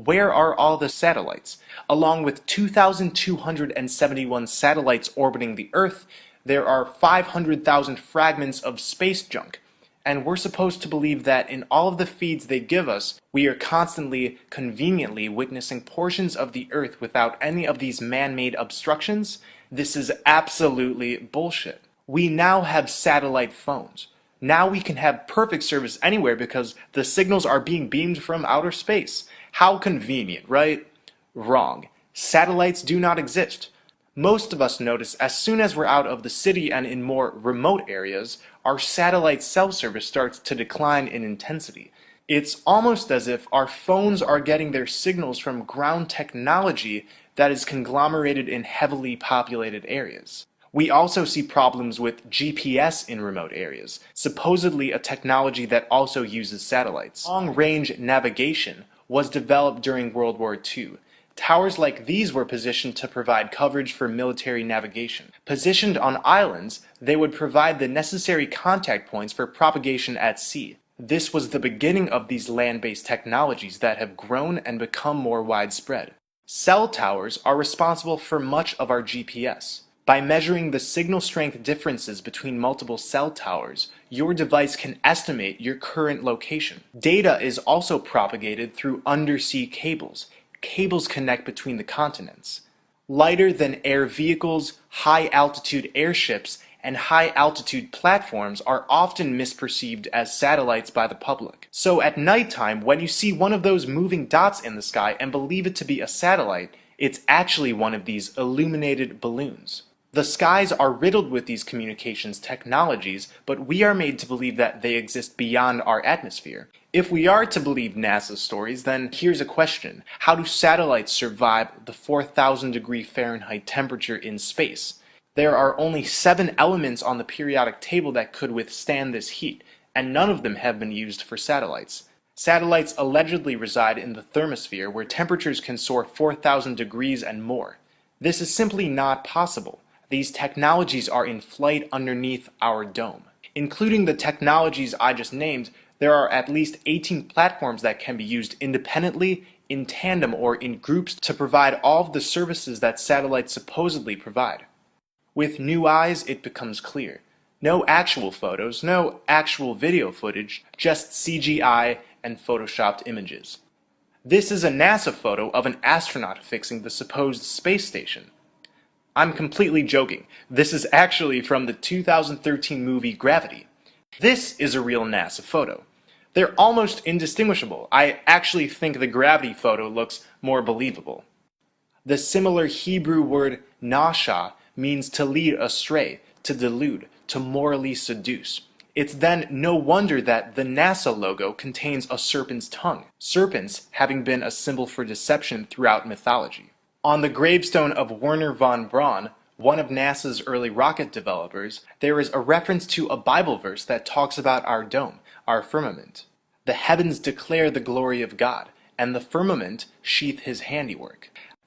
Where are all the satellites? Along with 2,271 satellites orbiting the Earth, there are 500,000 fragments of space junk. And we're supposed to believe that in all of the feeds they give us, we are constantly, conveniently witnessing portions of the Earth without any of these man-made obstructions? This is absolutely bullshit. We now have satellite phones. Now we can have perfect service anywhere because the signals are being beamed from outer space. How convenient, right? Wrong. Satellites do not exist. Most of us notice as soon as we're out of the city and in more remote areas, our satellite cell service starts to decline in intensity. It's almost as if our phones are getting their signals from ground technology that is conglomerated in heavily populated areas. We also see problems with GPS in remote areas, supposedly a technology that also uses satellites. Long-range navigation was developed during World War II. Towers like these were positioned to provide coverage for military navigation. Positioned on islands, they would provide the necessary contact points for propagation at sea. This was the beginning of these land-based technologies that have grown and become more widespread. Cell towers are responsible for much of our GPS. By measuring the signal strength differences between multiple cell towers, your device can estimate your current location. Data is also propagated through undersea cables. Cables connect between the continents. Lighter than air vehicles, high-altitude airships, and high-altitude platforms are often misperceived as satellites by the public. So at nighttime, when you see one of those moving dots in the sky and believe it to be a satellite, it's actually one of these illuminated balloons. The skies are riddled with these communications technologies, but we are made to believe that they exist beyond our atmosphere. If we are to believe NASA's stories, then here's a question. How do satellites survive the 4,000 degree Fahrenheit temperature in space? There are only 7 elements on the periodic table that could withstand this heat, and none of them have been used for satellites. Satellites allegedly reside in the thermosphere, where temperatures can soar 4,000 degrees and more. This is simply not possible. These technologies are in flight underneath our dome. Including the technologies I just named, there are at least 18 platforms that can be used independently, in tandem, or in groups to provide all of the services that satellites supposedly provide. With new eyes, it becomes clear. No actual photos, no actual video footage, just CGI and photoshopped images. This is a NASA photo of an astronaut fixing the supposed space station. I'm completely joking. This is actually from the 2013 movie Gravity. This is a real NASA photo. They're almost indistinguishable. I actually think the Gravity photo looks more believable. The similar Hebrew word nasha means to lead astray, to delude, to morally seduce. It's then no wonder that the NASA logo contains a serpent's tongue, serpents having been a symbol for deception throughout mythology. On the gravestone of Wernher von Braun, one of NASA's early rocket developers, there is a reference to a Bible verse that talks about our dome, our firmament. The heavens declare the glory of God, and the firmament sheath his handiwork.